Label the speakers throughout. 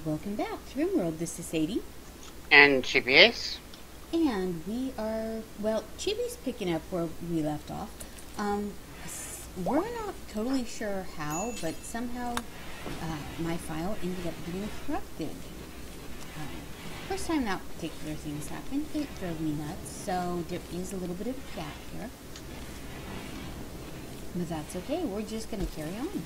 Speaker 1: Welcome back to Rimworld. This is Sadie.
Speaker 2: And GPS?
Speaker 1: And we are, well, Chibi's picking up where we left off. We're not totally sure how, but somehow my file ended up getting corrupted. First time that particular thing's happened, it drove me nuts, so there is a little bit of a gap here. But that's okay, we're just going to carry on.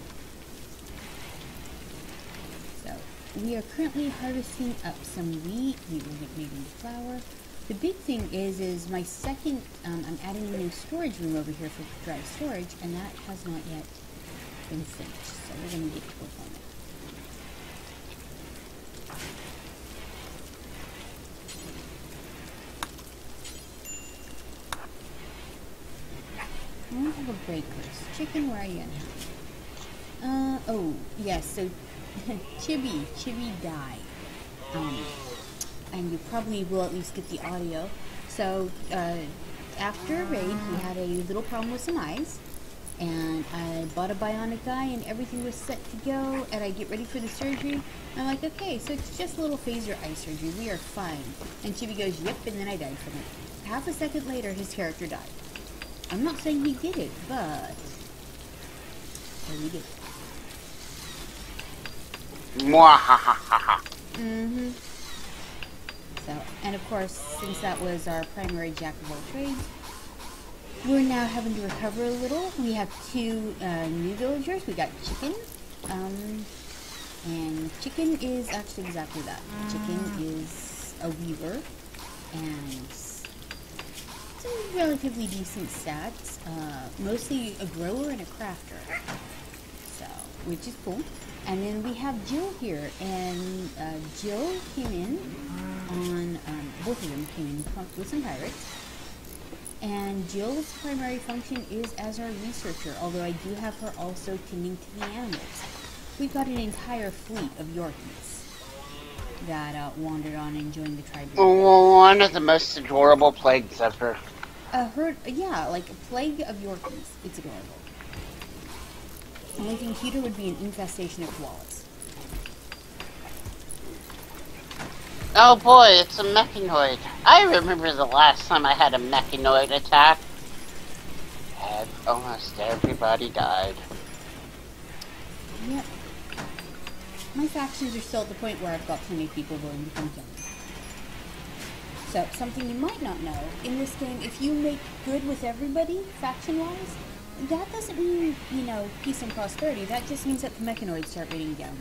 Speaker 1: So, we are currently harvesting up some wheat. We will get maybe flour. The big thing is my second, I'm adding a new storage room over here for dry storage, and that has not yet been finished. So we're going to get to work on it. I don't have a breakers. Chicken, where are you now? Oh, yes, so Chibi died. And you probably will at least get the audio. So, after a raid, he had a little problem with some eyes, and I bought a bionic eye, and everything was set to go, and I get ready for the surgery. I'm like, okay, so it's just a little phaser eye surgery, we are fine. And Chibi goes, yep, and then I died from it. Half a second later, his character died. I'm not saying he did it, but he did.
Speaker 2: Mwahahaha.
Speaker 1: Mm-hmm. So, and of course, since that was our primary jack of all trades, we're now having to recover a little. We have two new villagers. We got Chicken, and Chicken is actually exactly that. Chicken is a weaver, and some relatively decent stats. Mostly a grower and a crafter, so which is cool. And then we have Jill here, and Jill came in on, both of them came in with some pirates. And Jill's primary function is as our researcher, although I do have her also tending to the animals. We've got an entire fleet of Yorkies that wandered on enjoying the tribe.
Speaker 2: One of the most adorable plagues ever.
Speaker 1: Yeah, like a plague of Yorkies. It's adorable. The only thing cuter would be an infestation of koalas.
Speaker 2: Oh boy, it's a mechanoid. I remember the last time I had a mechanoid attack. And almost everybody died.
Speaker 1: Yep. My factions are still at the point where I've got plenty of people willing to come kill me. So, something you might not know, in this game, if you make good with everybody, faction-wise, that doesn't mean, you know, peace and prosperity. That just means that the mechanoids start raining down.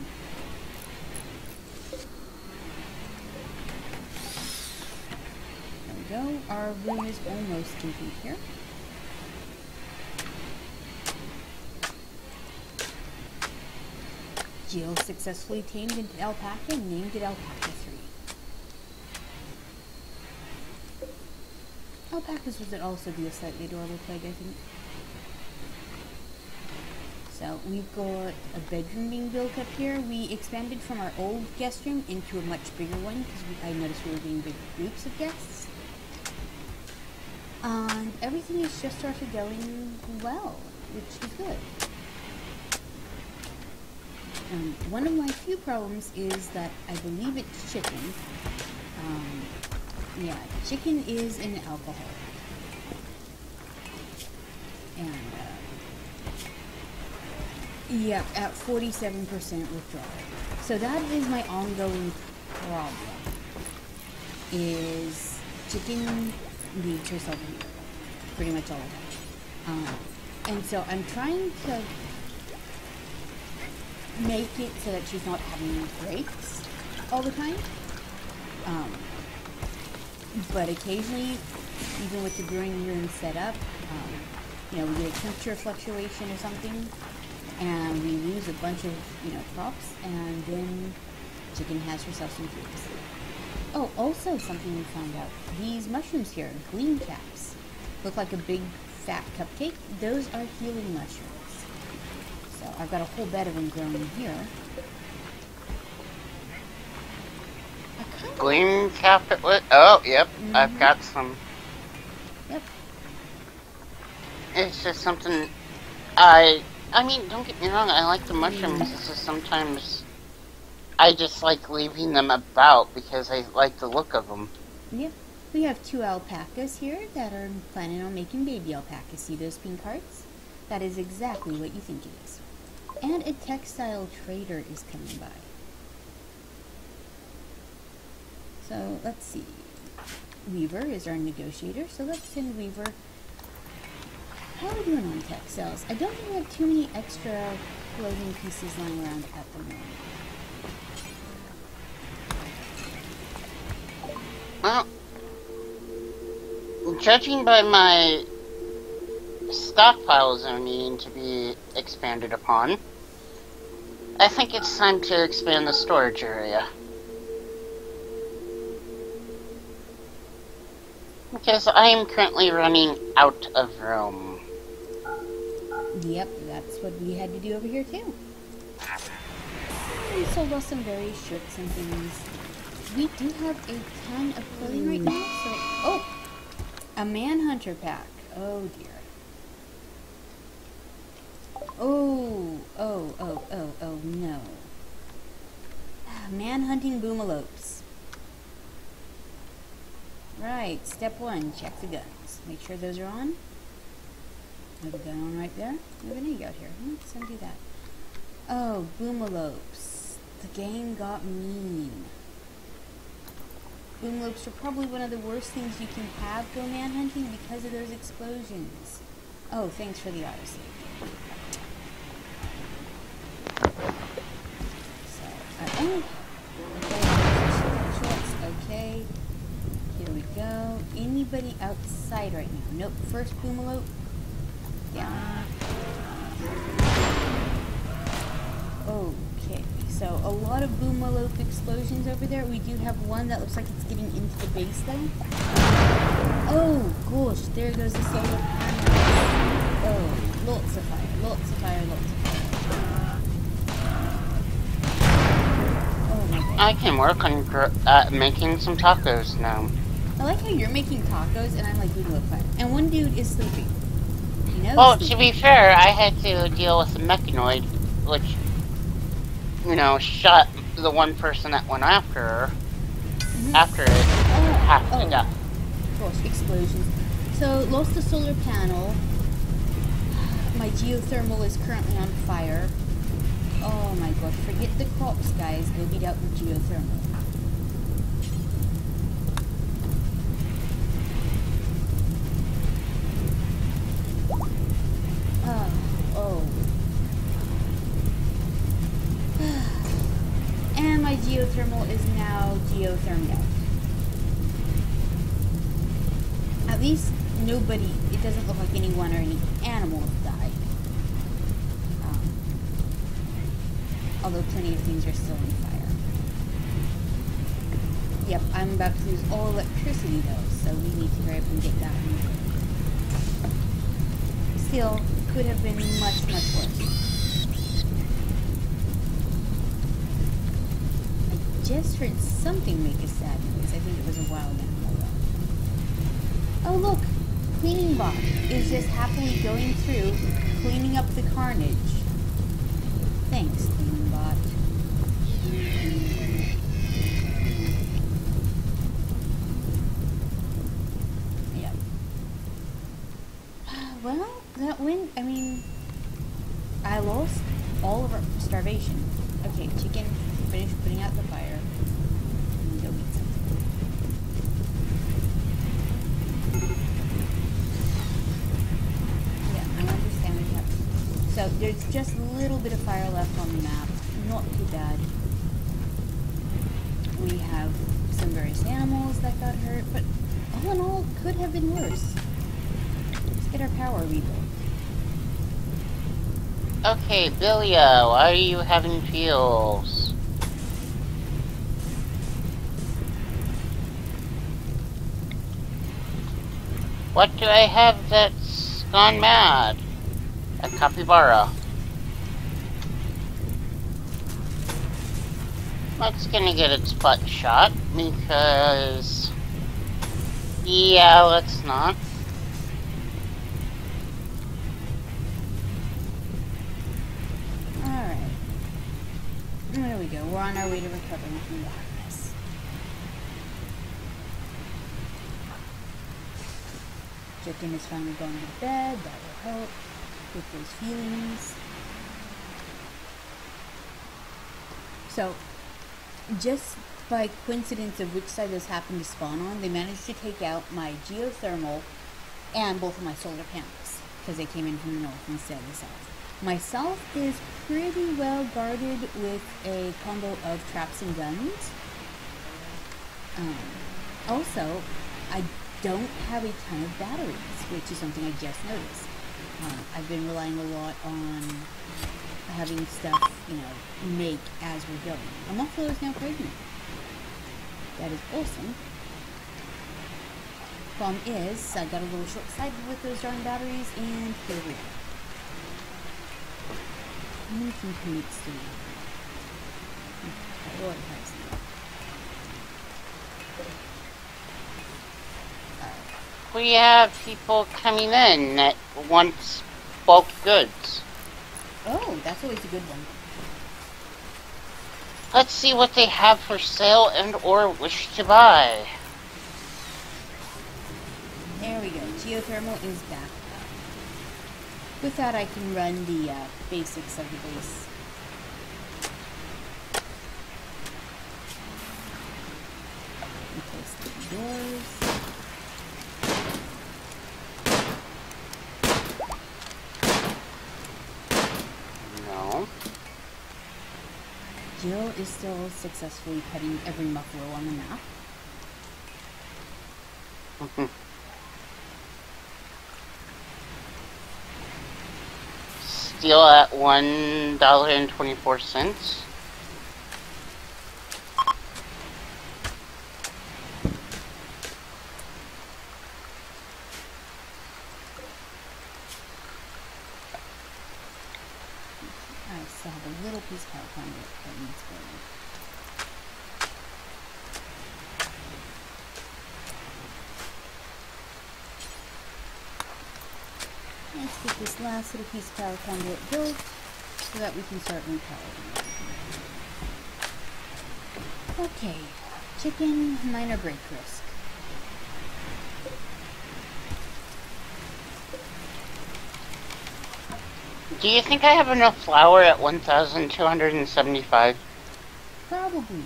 Speaker 1: There we go. Our room is almost complete here. Jill successfully tamed an alpaca and named it Alpaca 3. Alpacas would also be a slightly adorable plague, I think. So we've got a bedroom being built up here. We expanded from our old guest room into a much bigger one because I noticed we were getting big groups of guests. And everything is just started going well, which is good. One of my few problems is that I believe it's Chicken. Yeah, Chicken is an alcoholic. And, yeah, at 47% withdrawal. So that is my ongoing problem. Is Chicken leaves herself in here pretty much all the time. And so I'm trying to make it so that she's not having breaks all the time. But occasionally, even with the brewing room set up, you know, we get a temperature fluctuation or something, and we lose a bunch of, you know, crops, and then Chicken has herself some fruits. Oh, also something we found out. These mushrooms here, gleam caps, look like a big fat cupcake. Those are healing mushrooms. So I've got a whole bed of them growing here.
Speaker 2: Gleam cap it with? Oh, yep, I've got some.
Speaker 1: Yep.
Speaker 2: It's just something I mean, don't get me wrong, I like the mushrooms. It's just sometimes I just like leaving them about because I like the look of them.
Speaker 1: Yep. We have 2 alpacas here that are planning on making baby alpacas. See those pink hearts? That is exactly what you think it is. And a textile trader is coming by. So let's see. Weaver is our negotiator, so let's send Weaver. How are we doing on textiles? I don't think we have too many extra clothing pieces lying around at the moment.
Speaker 2: Well, judging by my stockpiles are needing to be expanded upon, I think it's time to expand the storage area. Because I am currently running out of room.
Speaker 1: Yep, that's what we had to do over here too. We sold off some various shirts and things. We do have a ton of clothing right now, so... Oh! A manhunter pack. Oh dear. Oh no. Man-hunting boomalopes. Right, step 1, check the guns. Make sure those are on. Have a gun on right there. We have an egg out here. Let's undo that. Oh, boomalopes. The game got mean. Boomalopes are probably one of the worst things you can have go manhunting because of those explosions. Oh, thanks for the autosave. Okay. Here we go. Anybody outside right now? Nope. First boomalope. Down. Okay. So a lot of boomalope explosions over there. We do have one that looks like it's getting into the base though. Oh gosh, there goes the solar panel. Oh, lots of fire, lots of fire, lots of fire.
Speaker 2: I can work on making some tacos now.
Speaker 1: I like how you're making tacos and I'm like boomalope fire. And one dude is sleeping. You know.
Speaker 2: Well, to be fair, I had to deal with a mechanoid, which, you know, shot the one person that went after her. After it, half to death.
Speaker 1: Of course, explosions. So, lost the solar panel. My geothermal is currently on fire. Oh my god, forget the crops, guys. Go beat out the geothermal. And my geothermal is now geothermed out. At least nobody, it doesn't look like anyone or any animals died. Although plenty of things are still on fire. Yep, I'm about to lose all electricity though, so we need to hurry up and get that moving. Still, could have been much, much worse. I just heard something make a sad noise. I think it was a wild animal though. Oh look! Cleaning bot is just happily going through, cleaning up the carnage. Thanks, cleaning bot. Yeah. Well, that went, I mean, I lost all of our starvation. Okay, chicken, finish putting out the fire. And go eat something. Yeah, I understand what happened. So there's just a little bit of fire left on the map. Not too bad. We have some various animals that got hurt, but all in all, could have been worse. Let's get our power rebuilt.
Speaker 2: Okay, Billia, why are you having feels? What do I have that's gone mad? A capybara. That's gonna get its butt shot because... Yeah, let's not.
Speaker 1: There we go. We're on our way to recovering from darkness. Chicken is finally going to bed. That will help with those feelings. So, just by coincidence of which side those happened to spawn on, they managed to take out my geothermal and both of my solar panels, because they came in from the north instead of the south. My south is pretty well guarded with a combo of traps and guns. Also, I don't have a ton of batteries, which is something I just noticed. I've been relying a lot on having stuff, make as we're going. My muffalo is now pregnant. That is awesome. Problem is, I got a little short-sighted with those darn batteries, and here we are. Making commits to
Speaker 2: We have people coming in that want bulk goods.
Speaker 1: Oh, that's always a good one.
Speaker 2: Let's see what they have for sale and or wish to buy.
Speaker 1: There we go. Geothermal is back. With that, I can run the basics of the base. Replace the doors.
Speaker 2: No.
Speaker 1: Jill is still successfully petting every muffalo on the map.
Speaker 2: Still at $1.24.
Speaker 1: I still have a little piece of power conduit that needs burning. Let's get this last little piece of power conduit built so that we can start repowering. Okay, chicken minor break risk.
Speaker 2: Do you think I have enough flour at 1,275?
Speaker 1: Probably.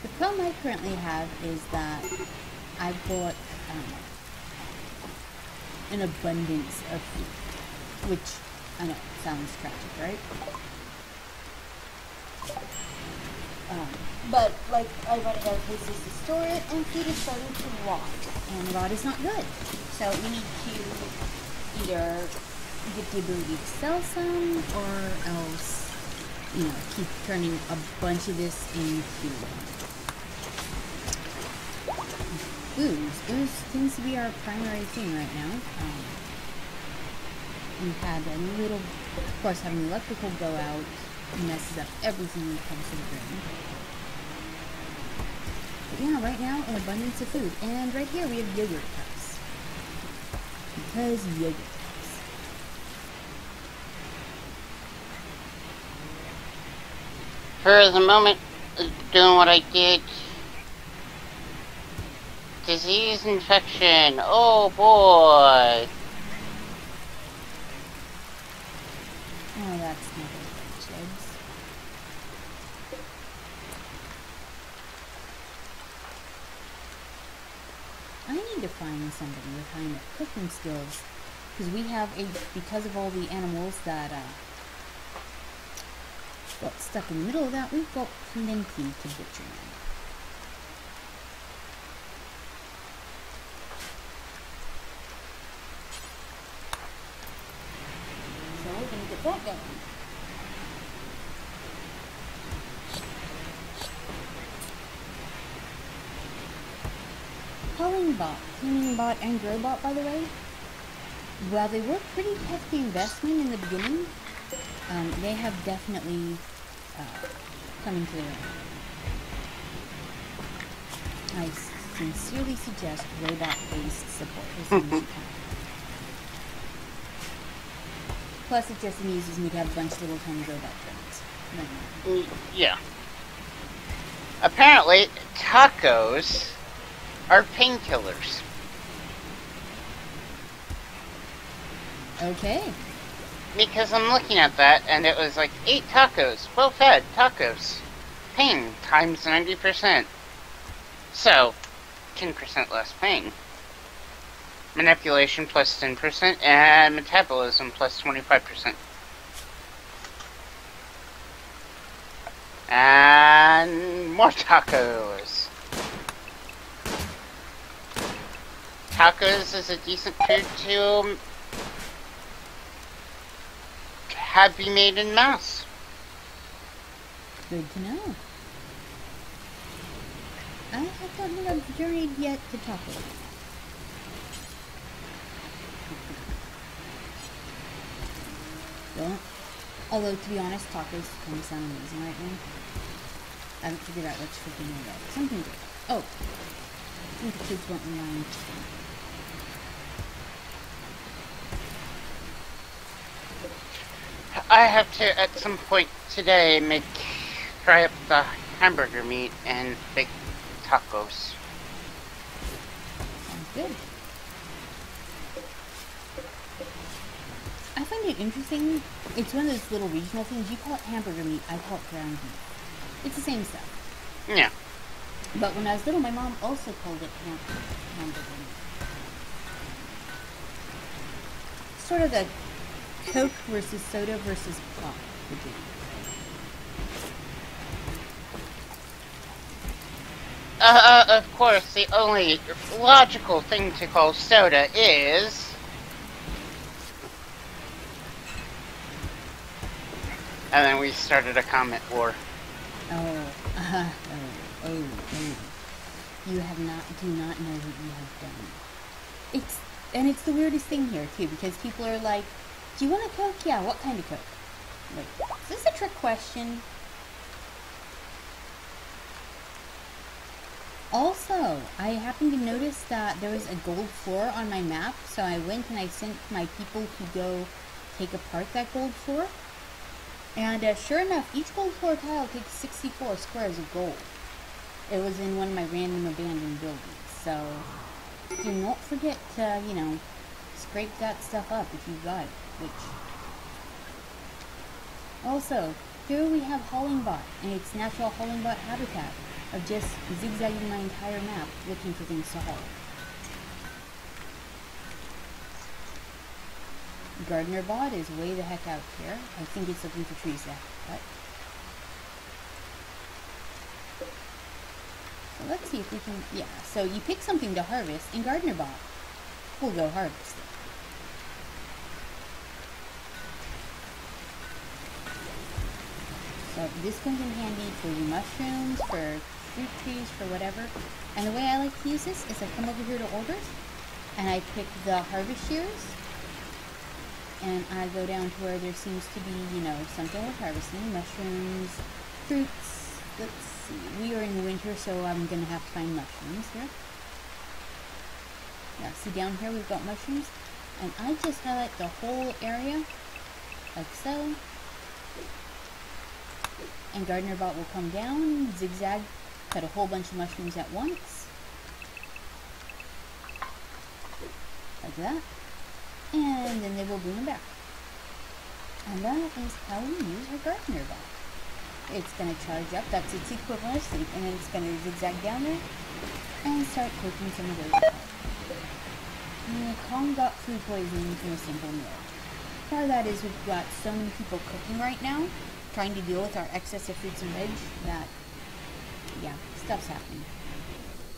Speaker 1: The problem I currently have is that I've bought an abundance of food, which I know sounds tragic, right? But like I run out of places to store it, and food is starting to rot, and rot is not good. So we need to either get the ability to sell some, or else, keep turning a bunch of this into booze. Booze seems to be our primary thing right now. We've had a little, of course, having the electrical go out messes up everything when it comes to the drain. But yeah, right now, an abundance of food. And right here we have yogurt cups. Because yogurt cups.
Speaker 2: For the moment, doing what I did. Disease infection. Oh boy.
Speaker 1: Oh, that's not good, Chids. I need to find somebody with high enough cooking skills, because of all the animals that got stuck in the middle of that, we've got plenty to butcher now. So we're gonna get that going. Culling bot, cleaning bot, and grow bot, by the way, while they were pretty hefty investment in the beginning, they have definitely come into their own. I sincerely suggest robot-based support as soon as you can. Plus, it just amuses me to have a bunch of little tiny robot friends.
Speaker 2: Yeah. Apparently, tacos are painkillers.
Speaker 1: Okay.
Speaker 2: Because I'm looking at that, and it was like 8 tacos, well-fed tacos. Pain times 90%. So, 10% less pain. Manipulation plus 10%, and metabolism plus 25%. And more tacos. Tacos is a decent food to have be made in mass.
Speaker 1: Good to know. I have not been a journey yet to tacos. Don't. Although, to be honest, tacos kind of sound amazing right now. I haven't figured out what's for dinner yet. Something good. Oh. I think the kids want mine.
Speaker 2: I have to, at some point today, fry up the hamburger meat and bake tacos.
Speaker 1: Sounds good. I find it interesting. It's one of those little regional things. You call it hamburger meat, I call it ground beef. It's the same stuff.
Speaker 2: Yeah.
Speaker 1: But when I was little, my mom also called it hamburger meat. Sort of the Coke versus soda versus pop debate.
Speaker 2: Of course, the only logical thing to call soda is... And then we started a comment war.
Speaker 1: Oh. You do not know what you have done. It's the weirdest thing here, too, because people are like, do you want a Coke? Yeah, what kind of Coke? Like, is this a trick question? Also, I happened to notice that there was a gold floor on my map, so I went and I sent my people to go take apart that gold floor. And sure enough, each gold floor tile takes 64 squares of gold. It was in one of my random abandoned buildings, so do not forget to, scrape that stuff up if you've got it. Also, here we have Hollingbot and its natural Hollingbot habitat of just zigzagging my entire map looking for things to haul. Gardener Bot is way the heck out here. I think it's looking for trees to cut. So let's see if we can, yeah, so you pick something to harvest and Gardener Bot will go harvest it. So this comes in handy for your mushrooms, for fruit trees, for whatever. And the way I like to use this is I come over here to orders and I pick the harvest shears and I go down to where there seems to be, something worth harvesting. Mushrooms, fruits. Let's see. We are in winter, so I'm going to have to find mushrooms here. Yeah, see down here we've got mushrooms. And I just highlight the whole area, like so. And Gardener Bot will come down, zigzag, cut a whole bunch of mushrooms at once. Like that. And then they will bring them back. And that is how we use our Gardener Bot. It's going to charge up, that's its equivalent of sleep, and then it's going to zigzag down there and start cooking some of those out. Kong got food poisoning from a simple meal. Part of that is we've got so many people cooking right now, trying to deal with our excess of fruits and veg, that, yeah, stuff's happening.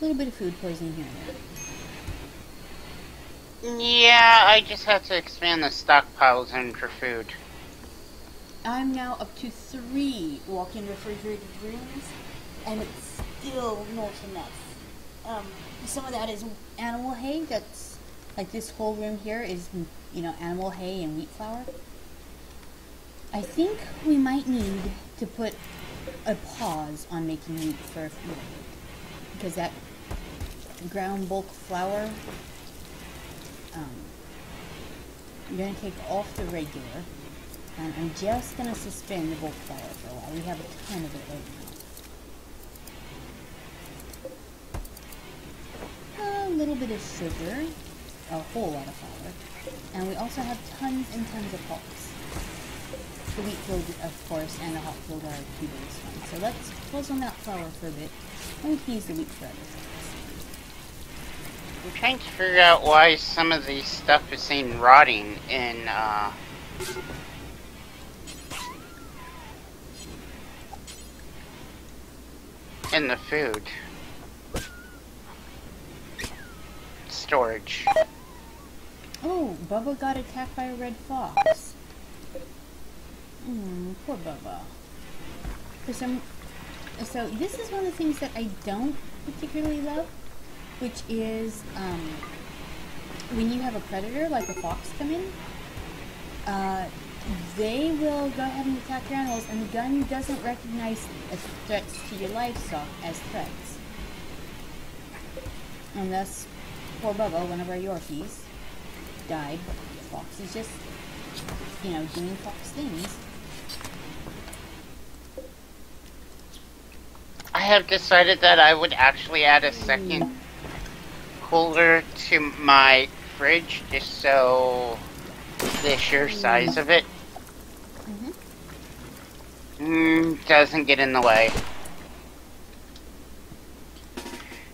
Speaker 1: A little bit of food poisoning here and there.
Speaker 2: Yeah, I just have to expand the stockpile zone for food.
Speaker 1: I'm now up to 3 walk-in refrigerated rooms, and it's still not enough. Some of that is animal hay. That's like this whole room here is, animal hay and wheat flour. I think we might need to put a pause on making wheat for a few days, because that ground bulk flour, you're going to take off the regular, And I'm just going to suspend the bulk flour for a while. We have a ton of it right now. A little bit of sugar, a whole lot of flour, and we also have tons and tons of hops. The wheat filled, of course, and the hop filled are two biggest ones. So let's pause on that flour for a bit, and we can use the wheat for other things.
Speaker 2: I'm trying to figure out why some of the stuff is saying rotting in the food storage.
Speaker 1: Oh, Bubba got attacked by a red fox. Poor Bubba. So this is one of the things that I don't particularly love, which is when you have a predator like a fox come in, they will go ahead and attack your animals, and the gun doesn't recognize threats to your livestock as threats. And thus, poor Bubba, one of our Yorkies, died. Fox is just, doing fox things.
Speaker 2: I have decided that I would actually add a second cooler to my fridge, just so the sheer size of it doesn't get in the way.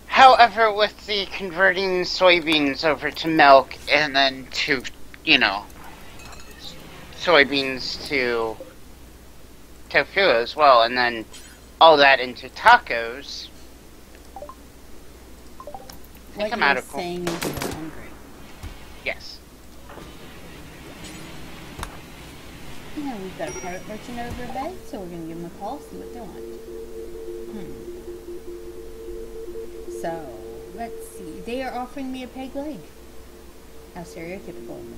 Speaker 2: However, with the converting soybeans over to milk and then to, soybeans to tofu as well, and then all that into tacos.
Speaker 1: What you're saying is you're hungry.
Speaker 2: Yes.
Speaker 1: Yeah, we've got a pirate merchant over a bed, so we're gonna give them a call, see what they want. So, let's see. They are offering me a peg leg. How stereotypical of them.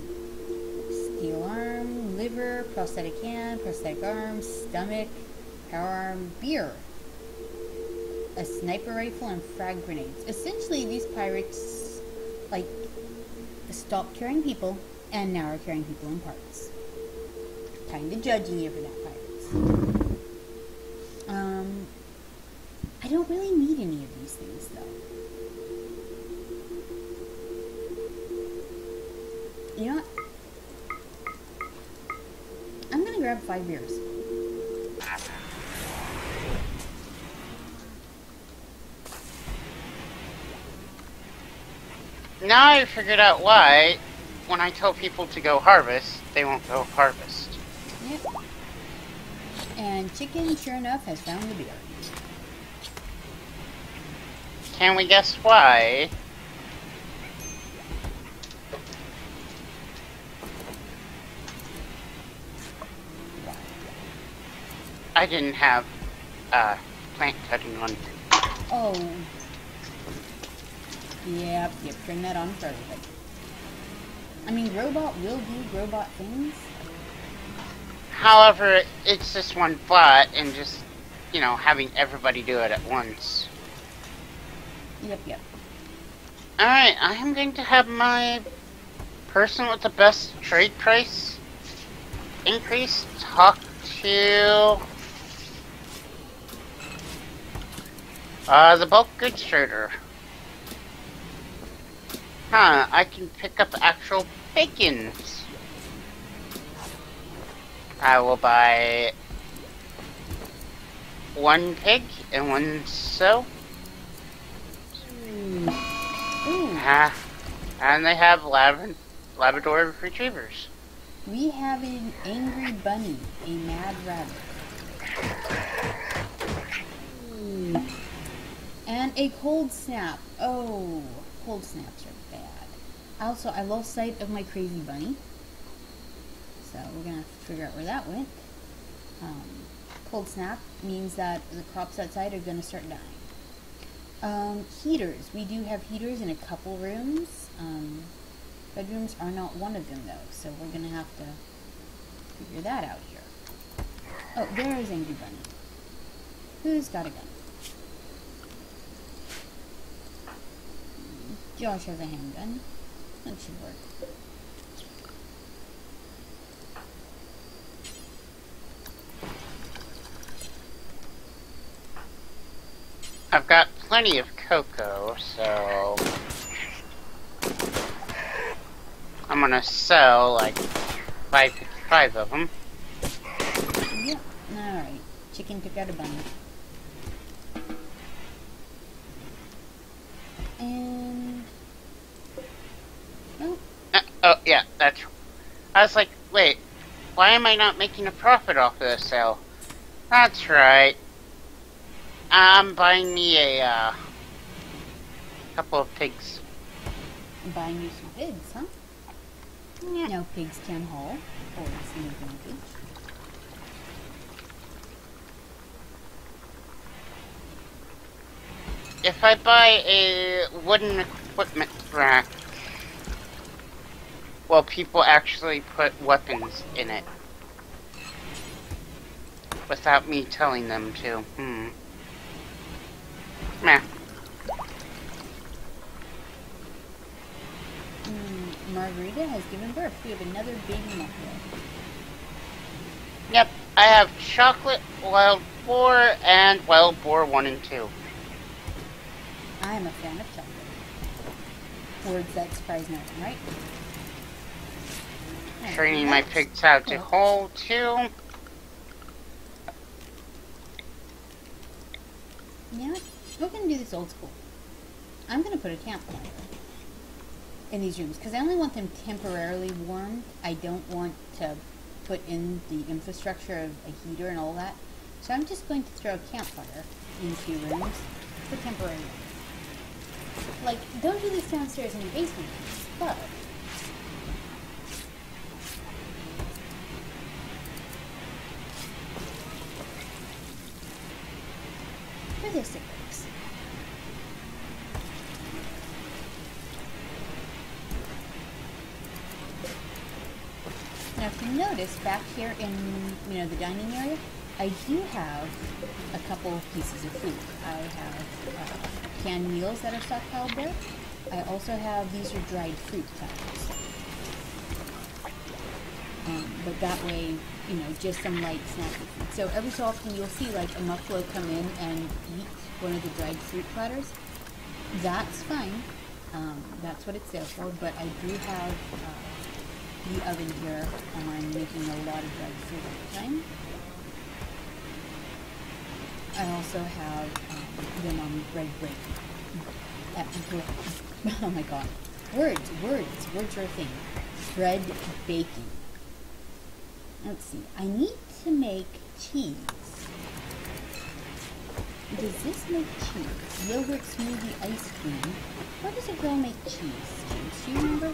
Speaker 1: Steel arm, liver, prosthetic hand, prosthetic arm, stomach, power arm, beer, a sniper rifle, and frag grenades. Essentially, these pirates, stopped carrying people and now are carrying people in parts. Kinda judging you for that, pirates. I don't really need any of these things, though. You know what? I'm gonna grab 5 beers.
Speaker 2: Now I figured out why, when I tell people to go harvest, they won't go harvest.
Speaker 1: Yep. And Chicken, sure enough, has found the beer.
Speaker 2: Can we guess why? I didn't have plant cutting on.
Speaker 1: Oh. Yep, turn that on for everybody. I mean, Robot will do robot things.
Speaker 2: However, it's just one bot, and just, having everybody do it at once.
Speaker 1: Yep.
Speaker 2: Alright, I am going to have my person with the best trade price increase talk to the bulk goods trader. I can pick up actual bacons. I will buy 1 pig and 1 sow. And they have Labrador retrievers.
Speaker 1: We have an angry bunny, a mad rabbit. And a cold snap. Oh, cold snaps are bad. Also, I lost sight of my crazy bunny. So we're going to have to figure out where that went. Cold snap means that the crops outside are going to start dying. Heaters. We do have heaters in a couple rooms. Bedrooms are not one of them, though. So we're going to have to figure that out here. Oh, there is Angry Bunny. Who's got a gun? Josh has a handgun. That should work.
Speaker 2: I've got plenty of cocoa, so I'm gonna sell like 555 of them.
Speaker 1: Yep. Alright. Chicken took out a bunny. And... oh.
Speaker 2: Oh, yeah, that's... I was like, wait, why am I not making a profit off of this sale? That's right. I'm buying me a, couple of pigs.
Speaker 1: I'm buying you some pigs, huh?
Speaker 2: Yeah.
Speaker 1: No pigs can haul. Or some advantage.
Speaker 2: If I buy a wooden equipment rack, well, people actually put weapons in it. Without me telling them to. Meh.
Speaker 1: Margarita has given birth. We have another baby muffler.
Speaker 2: Yep, I have chocolate, wild boar, and wild boar 1 and 2.
Speaker 1: I am a fan of chocolate. Words that surprise no one, right?
Speaker 2: Training my pigs how to haul too.
Speaker 1: Yeah, we're gonna do this old school. I'm gonna put a campfire in these rooms because I only want them temporarily warmed. I don't want to put in the infrastructure of a heater and all that. So I'm just going to throw a campfire into rooms for temporary warmth. Like, don't do this downstairs in your basement, but for this it works. Now, if you notice, back here in, the dining area, I do have a couple of pieces of food. I have canned meals that are stockpiled there. I also have, these are dried fruit platters. But that way, just some light snacky food. So every so often you'll see like a muffalo come in and eat one of the dried fruit platters. That's fine. That's what it's there for. But I do have the oven here on making a lot of dried fruit at the time. I also have them on bread baking. Oh my god. Words are a thing. Bread baking. Let's see. I need to make cheese. Does this make cheese? Yogurt, smoothie, ice cream. How does a girl make cheese, James? Do you remember?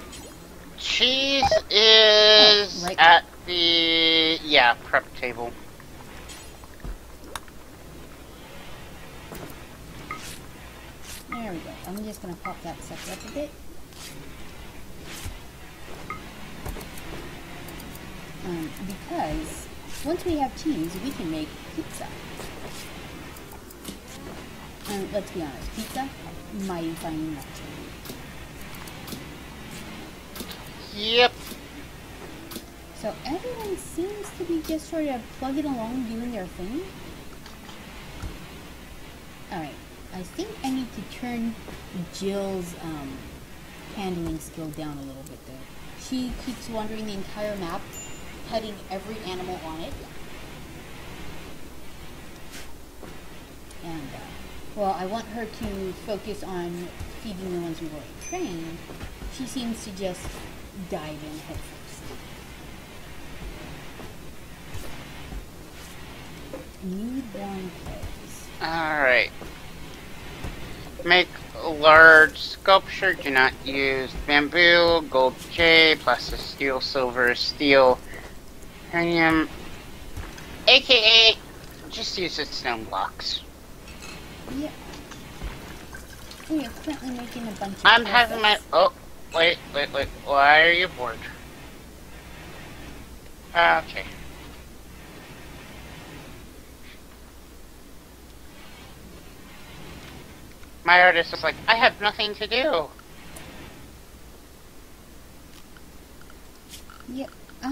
Speaker 2: Cheese is
Speaker 1: right
Speaker 2: at the, prep table.
Speaker 1: There we go. I'm just going to pop that sucker up a bit. Because once we have cheese, we can make pizza. And let's be honest, pizza, mighty fine luxury.
Speaker 2: Yep.
Speaker 1: So everyone seems to be just sort of plugging along, doing their thing. Alright, I think I need to turn Jill's handling skill down a little bit though. She keeps wandering the entire map, petting every animal on it. And, well, I want her to focus on feeding the ones we've already trained. She seems to just dive in head first. Newborn clothes.
Speaker 2: Alright. Make a large sculpture. Do not use bamboo, gold jade, plastic steel, silver, steel, uranium, aka just use its stone blocks.
Speaker 1: Yeah. We are currently making a bunch of
Speaker 2: I'm having my... Oh, wait. Why are you bored? Okay. My artist was like, I have nothing to do.
Speaker 1: Yep, I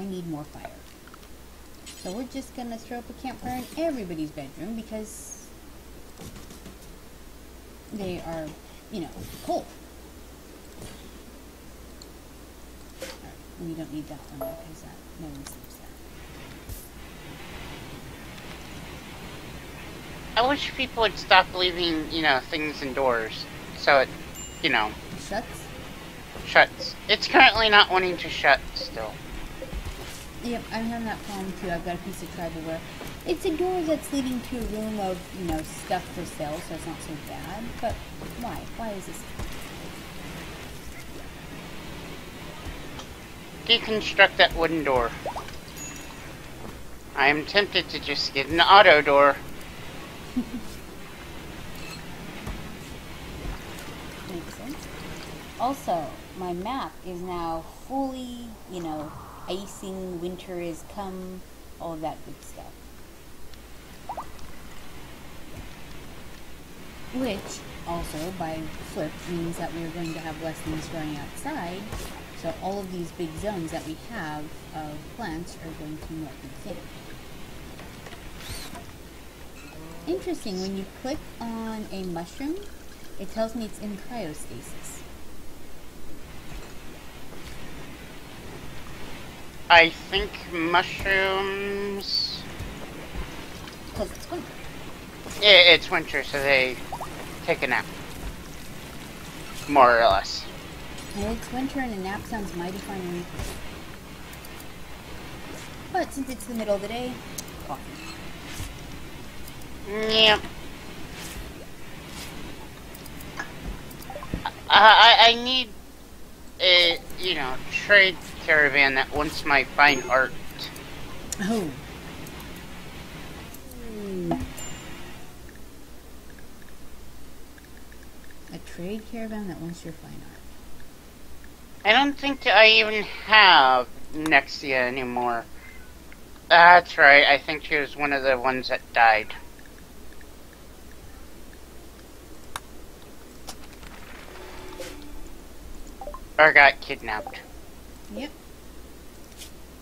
Speaker 1: need more fire. So we're just gonna throw up a campfire in everybody's bedroom because they are, you know, cold. Alright, we don't need that one because that no one sleeps there.
Speaker 2: I wish people would stop leaving, you know, things indoors. So it, you know,
Speaker 1: Shuts?
Speaker 2: shuts. It's currently not wanting to shut still.
Speaker 1: Yep, I'm having that problem too. I've got a piece of tribal it's a door that's leading to a room of, you know, stuff for sale, so it's not so bad. But why? Why is this?
Speaker 2: Deconstruct that wooden door. I am tempted to just get an auto door.
Speaker 1: Makes sense. Also, my map is now fully, you know, icing, winter is come, all of that good stuff. Which also, by flip, means that we're going to have less things growing outside. So all of these big zones that we have of plants are going to be more thin. Interesting, when you click on a mushroom, it tells me it's in cryostasis.
Speaker 2: I think mushrooms...
Speaker 1: Because it's winter.
Speaker 2: It's winter, so they take a nap. More or less.
Speaker 1: And it's winter and a nap sounds mighty fine. But since it's the middle of the day, coffee.
Speaker 2: Yep. I need a, you know, trade caravan that wants my fine art.
Speaker 1: Oh. A trade caravan that wants your fine art.
Speaker 2: I don't think I even have Nexia anymore. That's right, I think she was one of the ones that died. Or got kidnapped.
Speaker 1: Yep.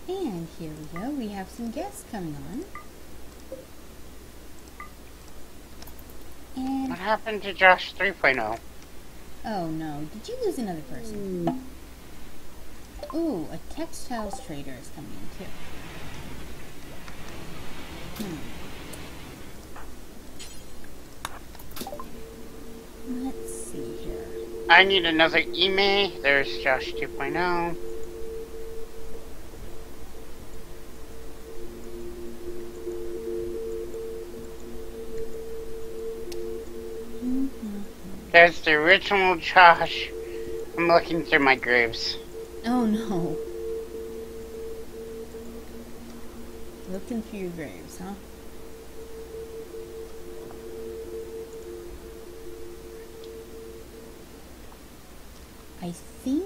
Speaker 1: And here we go. We have some guests coming on. And
Speaker 2: What happened to Josh 3.0?
Speaker 1: oh no, did you lose another person? Ooh, a textiles trader is coming in too. Let's see here.
Speaker 2: I need another email. There's Josh 2.0. There's the original Josh. I'm looking through my graves.
Speaker 1: Oh no. Looking through your graves, huh? I think,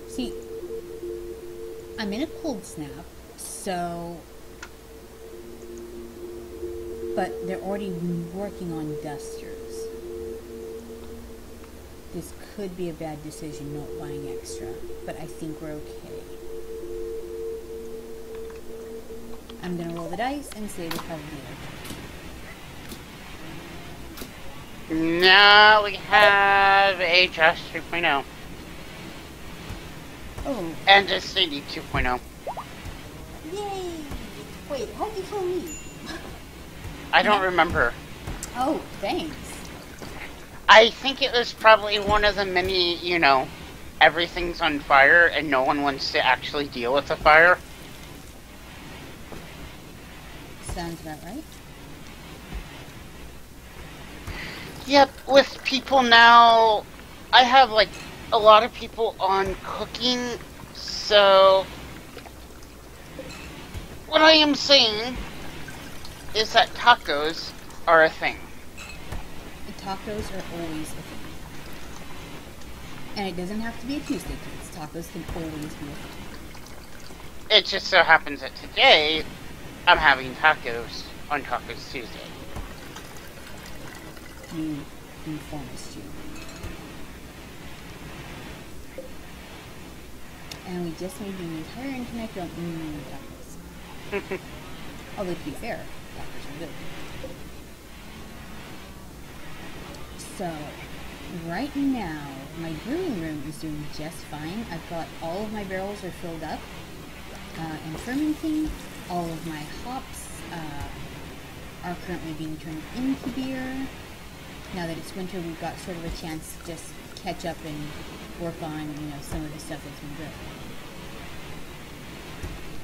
Speaker 1: see, I'm in a cold snap, so, but they're already working on dusters. This could be a bad decision not buying extra, but I think we're okay. I'm gonna roll the dice and say they're probably okay.
Speaker 2: Now we have a Josh 3.0.
Speaker 1: Oh.
Speaker 2: And a Sadie 2.0.
Speaker 1: Yay! Wait, how'd you kill me?
Speaker 2: I don't remember.
Speaker 1: Oh, thanks.
Speaker 2: I think it was probably one of the many, you know, everything's on fire and no one wants to actually deal with the fire.
Speaker 1: Sounds about right.
Speaker 2: Yep, with people now, I have like a lot of people on cooking, so what I am saying is that tacos are a thing.
Speaker 1: Tacos are always a thing. And it doesn't have to be a Tuesday, kids. Tacos can always be a thing.
Speaker 2: It just so happens that today, I'm having tacos on Tacos Tuesday.
Speaker 1: You informed you. And we just made the entire internet go tacos. Although to be fair, tacos are good. So, right now, my brewing room is doing just fine. I've got all of my barrels are filled up and fermenting. All of my hops are currently being turned into beer. Now that it's winter, we've got sort of a chance to just catch up and work on, you know, some of the stuff that's been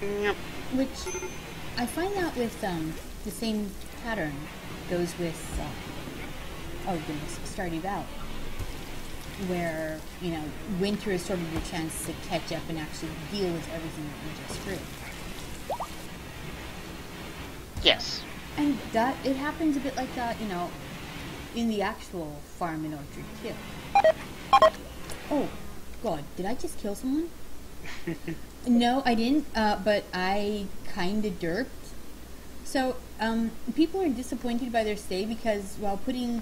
Speaker 1: brewed.
Speaker 2: Yep.
Speaker 1: Which I find that with the same pattern goes with oh goodness, Stardew Valley, where, you know, winter is sort of your chance to catch up and actually deal with everything that you just brewed.
Speaker 2: Yes.
Speaker 1: And that, it happens a bit like that, you know, in the actual farm and orchard too. Oh, God, did I just kill someone? No, I didn't, but I kinda derped. So, people are disappointed by their stay because while putting,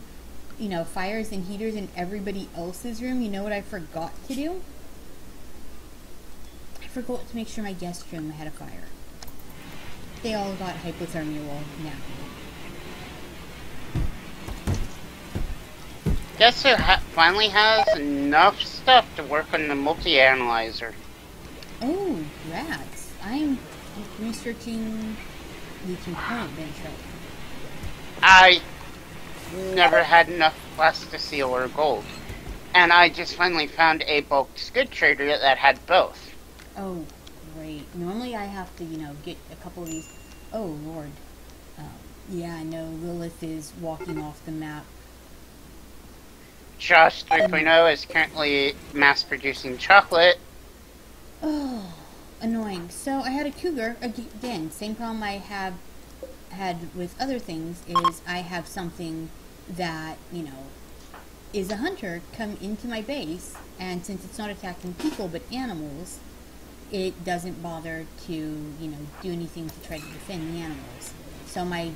Speaker 1: you know, fires and heaters in everybody else's room, you know what I forgot to do? I forgot to make sure my guest room had a fire. They all got hypothermia while napping.
Speaker 2: Guess who finally has enough stuff to work on the multi-analyzer?
Speaker 1: Oh, rats. I'm researching the component bench right now.
Speaker 2: I never had enough plasticine or gold. And I just finally found a bulk good trader that had both.
Speaker 1: Oh, great. Normally I have to, you know, get a couple of these. Oh, Lord. Yeah, I know Lilith is walking off the map.
Speaker 2: Josh 3.0 is currently mass-producing chocolate.
Speaker 1: Oh, annoying. So I had a cougar, again, same problem I have had with other things, is I have something that, you know, is a hunter come into my base, and since it's not attacking people but animals, it doesn't bother to, you know, do anything to try to defend the animals. So my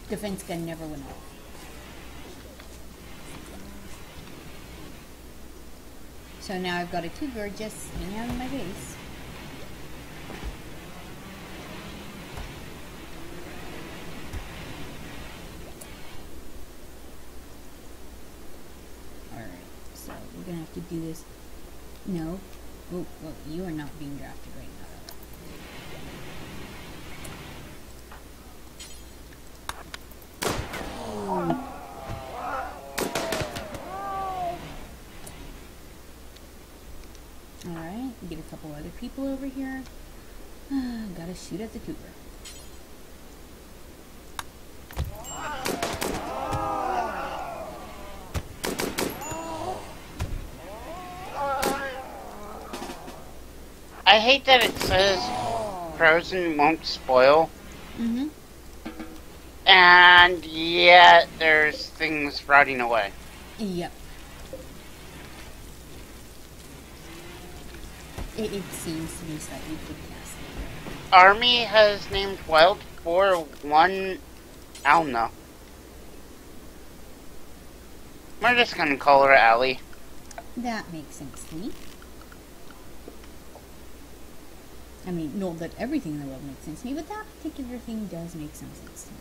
Speaker 1: defense gun never went off. So now I've got a cougar just hanging out in my base. Alright, so we're gonna have to do this. No. Oh, well, you are not being drafted right now. Alright, get a couple other people over here. Gotta shoot at the cougar.
Speaker 2: I hate that it says frozen won't spoil.
Speaker 1: Mm-hmm.
Speaker 2: And yet there's things rotting away.
Speaker 1: Yep. It seems to be slightly fantastic.
Speaker 2: Army has named Wild Boar 1 Alna. We're just gonna call her Allie.
Speaker 1: That makes sense to me. I mean, not that everything in the world makes sense to me, but that particular thing does make some sense to me.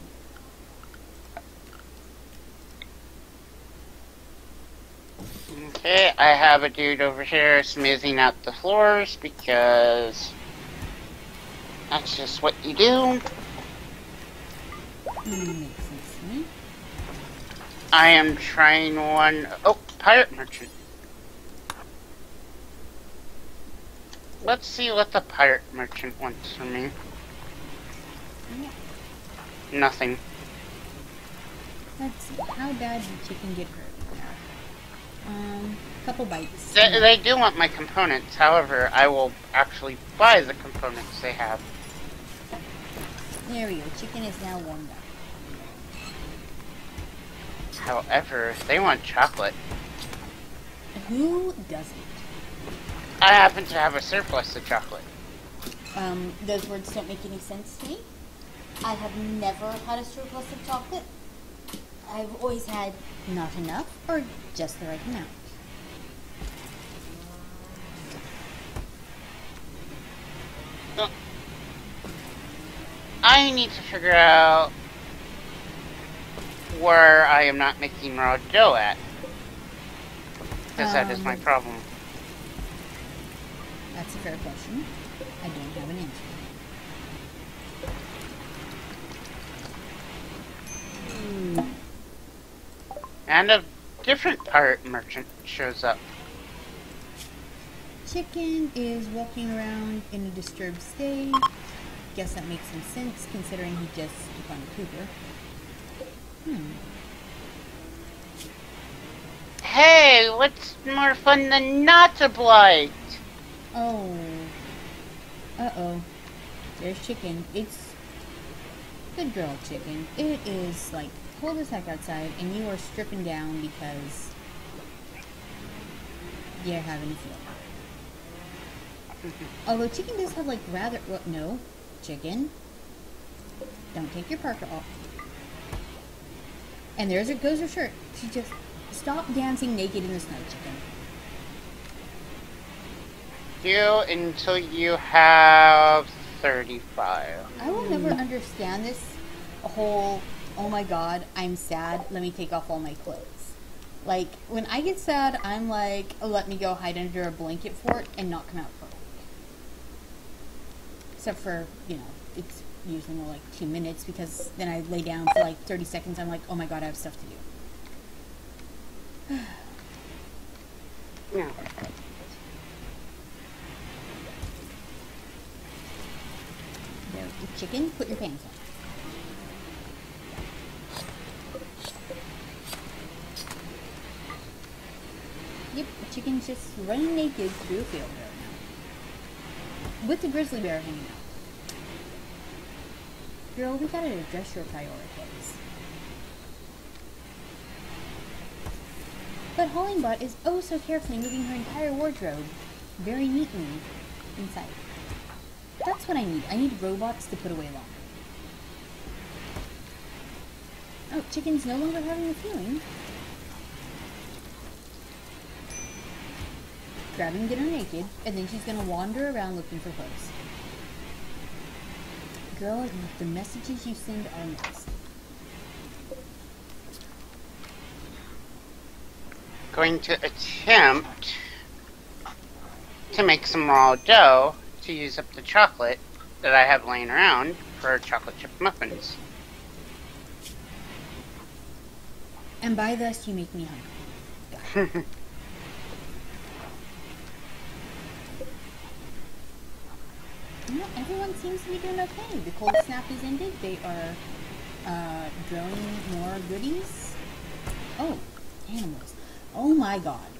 Speaker 2: Okay, I have a dude over here smoothing out the floors because that's just what you do.
Speaker 1: Makes sense to me.
Speaker 2: I am trying one. Oh, pirate merchant. Let's see what the pirate merchant wants from me.
Speaker 1: Yeah.
Speaker 2: Nothing.
Speaker 1: Let's see. How bad did chicken get hurt? Couple bites.
Speaker 2: They do want my components, however, I will actually buy the components they have.
Speaker 1: There we go. Chicken is now warmed up.
Speaker 2: However, they want chocolate.
Speaker 1: Who doesn't?
Speaker 2: I happen to have a surplus of chocolate.
Speaker 1: Those words don't make any sense to me. I have never had a surplus of chocolate. I've always had not enough or just the right amount.
Speaker 2: I need to figure out where I am not making raw dough at. Because that is my problem.
Speaker 1: That's a fair question. I don't have an answer.
Speaker 2: And a different pirate merchant shows up.
Speaker 1: Chicken is walking around in a disturbed state. Guess that makes some sense considering he just took on a cougar.
Speaker 2: Hey, what's more fun than not to blight?
Speaker 1: Oh. Uh-oh. There's Chicken. It's... Good girl, Chicken. It is, like, cold as heck outside, and you are stripping down because you're having a feeling. Although Chicken does have, like, rather... Well, no. Chicken. Don't take your parka off. And there's her, goes her shirt. She just... Stop dancing naked in the snow, Chicken.
Speaker 2: You until you have 35.
Speaker 1: I will never understand this whole, oh my god, I'm sad, let me take off all my clothes. Like, when I get sad, I'm like, oh, let me go hide under a blanket fort and not come out for a week. Except for, you know, it's usually more like 2 minutes because then I lay down for like 30 seconds, I'm like, oh my god, I have stuff to do.
Speaker 2: Yeah.
Speaker 1: There, Chicken, put your pants on. Yep, Chicken's just running naked through a field right now. With the grizzly bear hanging out. Girl, we gotta address your priorities. But Hollingbot is oh so carefully moving her entire wardrobe very neatly inside. That's what I need. I need robots to put away laundry. Oh, Chicken's no longer having a feeling. Grab and get her naked, and then she's gonna wander around looking for clothes. Girl, the messages you send are mixed.
Speaker 2: Going to attempt to make some raw dough to use up the chocolate that I have laying around for chocolate chip muffins.
Speaker 1: And by this, you make me hungry. You know, everyone seems to be doing okay. The cold snap is ended. They are growing more goodies. Oh, animals. Oh my god.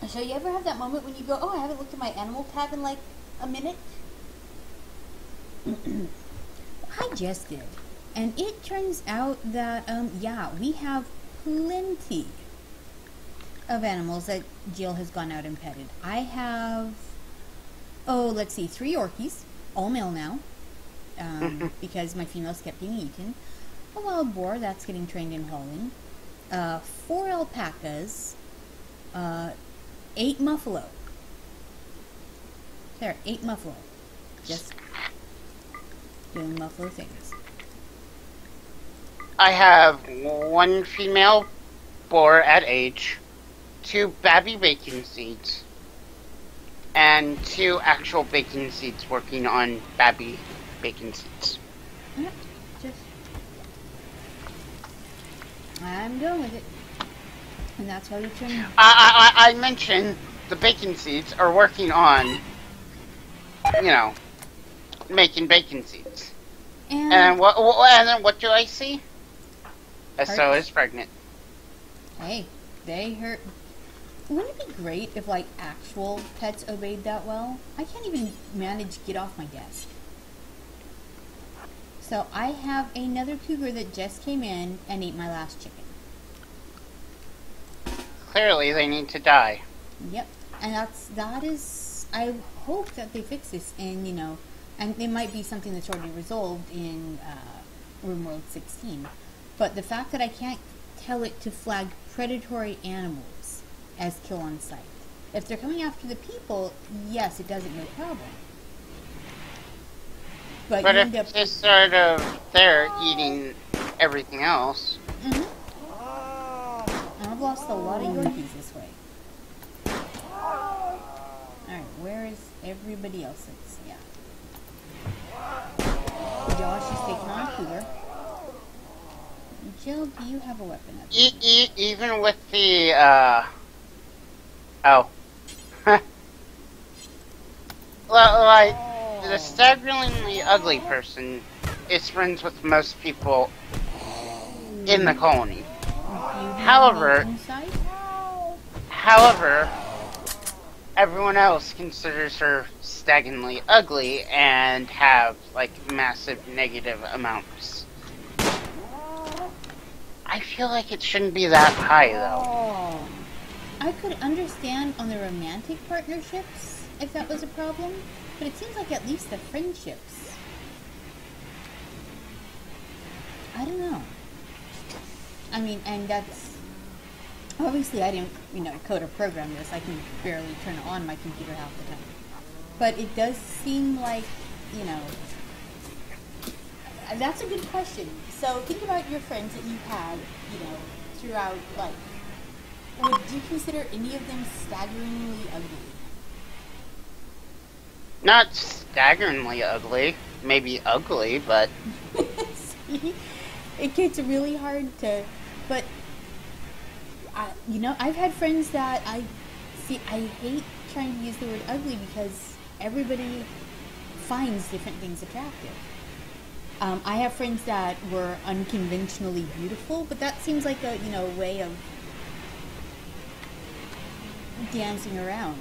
Speaker 1: So you ever have that moment when you go, oh, I haven't looked at my animal tab in like a minute? I just did. And it turns out that, yeah, we have plenty of animals that Jill has gone out and petted. I have, oh, let's see, 3 Orkies, all male now, because my females kept being eaten. A wild boar, that's getting trained in hauling. 4 alpacas, 8 muffalo. There, 8 muffalo. Just doing muffalo things.
Speaker 2: I have 1 female boar at age, 2 babby bacon seeds, and 2 actual bacon seeds working on babby bacon seeds.
Speaker 1: Yeah, just... I'm going with it. And that's why we turn...
Speaker 2: I mentioned the bacon seeds are working on, you know, making bacon seeds. And then what do I see? Esso is pregnant.
Speaker 1: Hey, they hurt. Wouldn't it be great if, like, actual pets obeyed that well? I can't even manage to get off my desk. So I have another cougar that just came in and ate my last chicken.
Speaker 2: Clearly, they need to die.
Speaker 1: Yep, and that is. I hope that they fix this, and you know, and it might be something that's already resolved in Rimworld 16. But the fact that I can't tell it to flag predatory animals as kill on sight. If they're coming after the people, yes, it doesn't no problem. But
Speaker 2: But
Speaker 1: you
Speaker 2: if
Speaker 1: end up...
Speaker 2: it's just sort of there eating everything else.
Speaker 1: I've lost a lot of Yorkies this way. Alright, where is everybody else? Yeah. Josh is taking on Cougar. Jill, do you have a weapon?
Speaker 2: Even with the, oh. Well, like, the staggeringly ugly person is friends with most people in the colony. However, everyone else considers her staggeringly ugly and have, like, massive negative amounts. I feel like it shouldn't be that high, though.
Speaker 1: I could understand on the romantic partnerships if that was a problem, but it seems like at least the friendships. I don't know. I mean, and that's... Obviously, I didn't, code or program this. I can barely turn on my computer half the time. But it does seem like, that's a good question. So think about your friends that you've had, throughout life. Would you consider any of them staggeringly ugly?
Speaker 2: Not staggeringly ugly. Maybe ugly, but...
Speaker 1: See? It gets really hard to... But, I've had friends that I hate trying to use the word ugly because everybody finds different things attractive. I have friends that were unconventionally beautiful, but that seems like a, way of dancing around.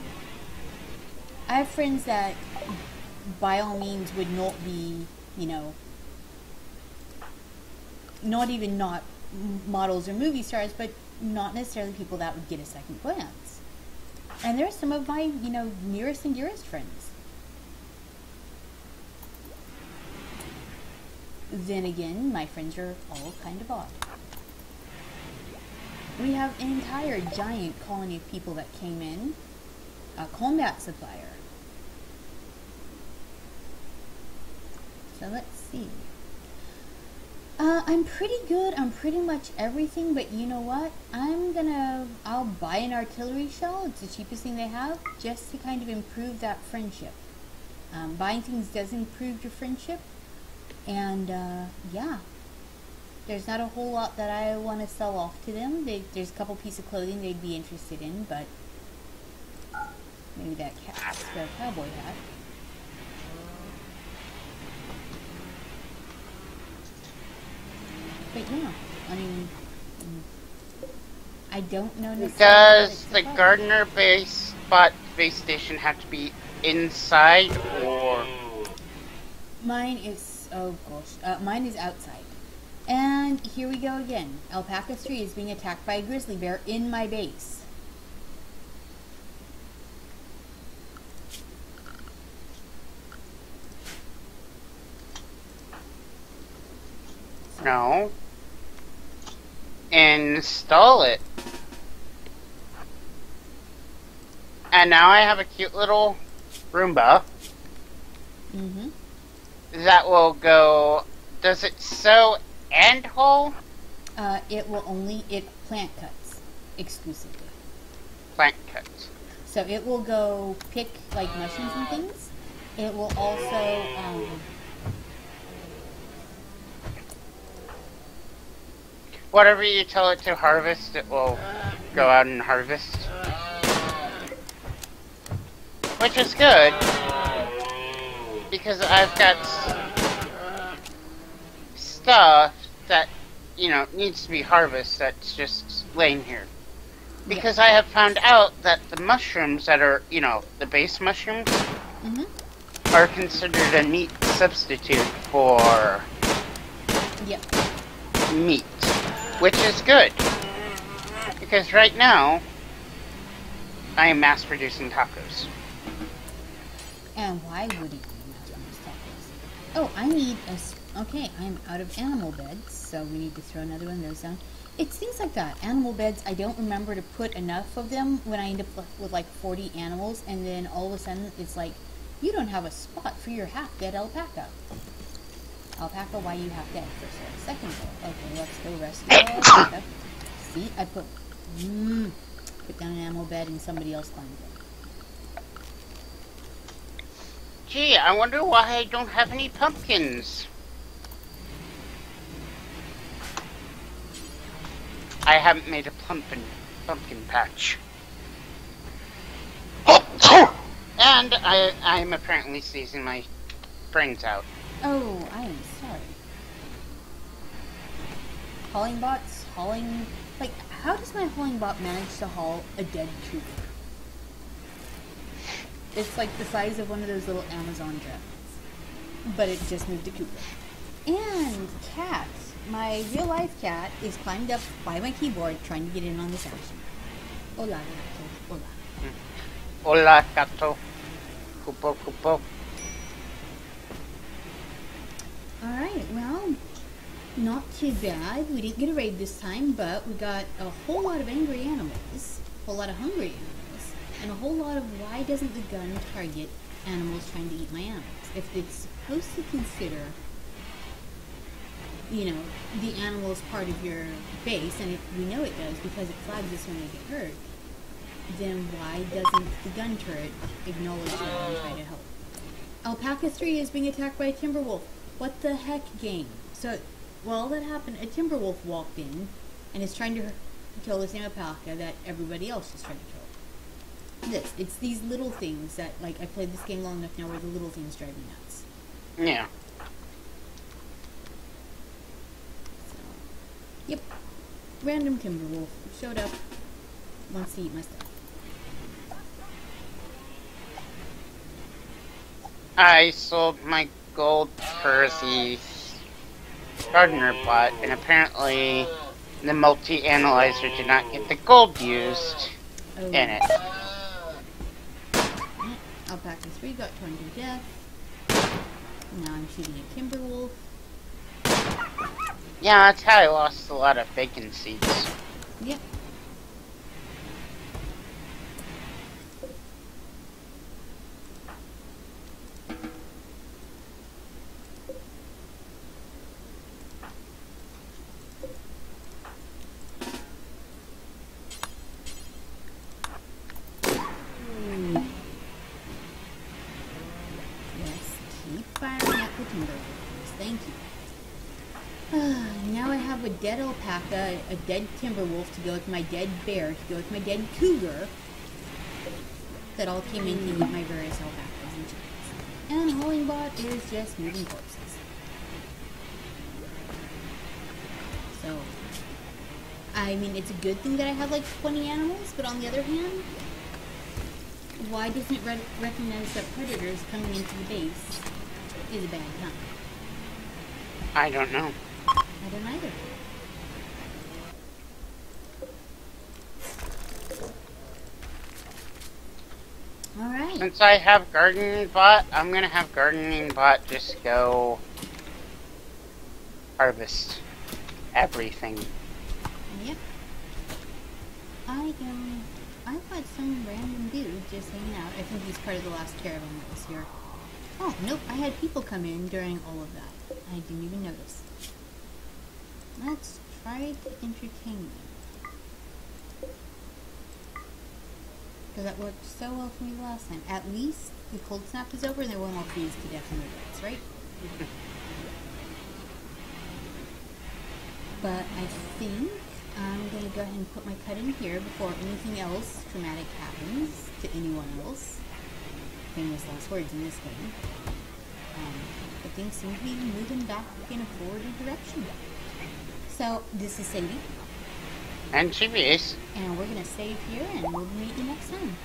Speaker 1: I have friends that, by all means, would not be, not even not models or movie stars, but not necessarily people that would get a second glance. And there are some of my, nearest and dearest friends. Then again, my friends are all kind of odd. We have an entire giant colony of people that came in. A combat supplier. So let's see. I'm pretty good on pretty much everything, but you know what? I'll buy an artillery shell. It's the cheapest thing they have, just to kind of improve that friendship. Buying things does improve your friendship. And, yeah. There's not a whole lot that I want to sell off to them. There's a couple pieces of clothing they'd be interested in, but maybe that spare cowboy hat. But yeah, I mean, I don't know necessarily.
Speaker 2: Does the Gardner base station have to be inside or?
Speaker 1: Mine is, oh gosh, mine is outside. And here we go again. Alpaca 3 is being attacked by a grizzly bear in my base.
Speaker 2: No. Install it. And now I have a cute little Roomba.
Speaker 1: Mm-hmm.
Speaker 2: That will go... Does it sew and hull?
Speaker 1: It will it plant cuts exclusively.
Speaker 2: Plant cuts.
Speaker 1: So it will go pick like mushrooms and things. It will also
Speaker 2: whatever you tell it to harvest, it will go out and harvest. Which is good, because I've got stuff that, needs to be harvested that's just laying here. Because I have found out that the mushrooms that are, the base mushrooms, are considered a meat substitute for meat. Which is good. Because right now, I am mass producing tacos.
Speaker 1: And why would it be mass tacos? Oh, I need okay, I'm out of animal beds, so we need to throw another one of those down. It's things like that. Animal beds, I don't remember to put enough of them when I end up with like 40 animals, and then all of a sudden it's like, you don't have a spot for your half-dead alpaca. Alpaca, why you have dead? First goal. Second goal. Okay, let's go rescue Alpaca. See, I put down an ammo bed and somebody else climbed it.
Speaker 2: Gee, I wonder why I don't have any pumpkins. I haven't made a pumpkin patch. And I'm apparently sneezing my brains out.
Speaker 1: Oh, I am sorry. Hauling bots? Hauling... Like, how does my hauling bot manage to haul a dead cougar? It's like the size of one of those little Amazon dragons. But it just moved a cougar. And cat. My real life cat is climbed up by my keyboard trying to get in on this action. Hola, gato. Hola.
Speaker 2: Hola, gato. Cupo, cupo.
Speaker 1: Alright, well, not too bad. We didn't get a raid this time, but we got a whole lot of angry animals, a whole lot of hungry animals, and a whole lot of why doesn't the gun target animals trying to eat my animals? If it's supposed to consider, you know, the animal is part of your base, and we know it does because it flags us when they get hurt, then why doesn't the gun turret acknowledge that and try to help? Alpaca 3 is being attacked by a timber wolf. What the heck, game? So, while that happened, a timber wolf walked in and is trying to kill the same alpaca that everybody else is trying to kill. It's these little things that, like, I played this game long enough now where the little things drive me nuts.
Speaker 2: Yeah.
Speaker 1: So, yep. Random timber wolf showed up, wants to eat my stuff.
Speaker 2: I sold my gold for the gardener bot, and apparently the multi-analyzer did not get the gold used in it.
Speaker 1: Alpaca 3 got torn to death. Now I'm shooting a timber wolf.
Speaker 2: Yeah, that's how I lost a lot of bacon seeds.
Speaker 1: Yep. Now I have a dead alpaca, a dead timber wolf to go with my dead bear, to go with my dead cougar, that all came in to eat my various alpacas and chickens. And hauling bot is just moving corpses. So, I mean, it's a good thing that I have like 20 animals, but on the other hand, why doesn't it recognize that predators coming into the base is a bad time?
Speaker 2: I don't know.
Speaker 1: I don't either. Alright.
Speaker 2: Since I have gardening bot, I'm gonna have gardening bot just go harvest everything.
Speaker 1: Yep. I've got some random dude just hanging out. I think he's part of the last caravan that was here. Oh, nope, I had people come in during all of that. I didn't even notice. Let's try to entertain them. Because that worked so well for me last time. At least the cold snap is over and they won't all freeze to death in their beds, right? But I think I'm going to go ahead and put my cut in here before anything else traumatic happens to anyone else. Famous last words in this game. But things seem to be moving back in a forward direction. So, this is Sadie.
Speaker 2: And she is.
Speaker 1: And we're going to save here and we'll meet you next time.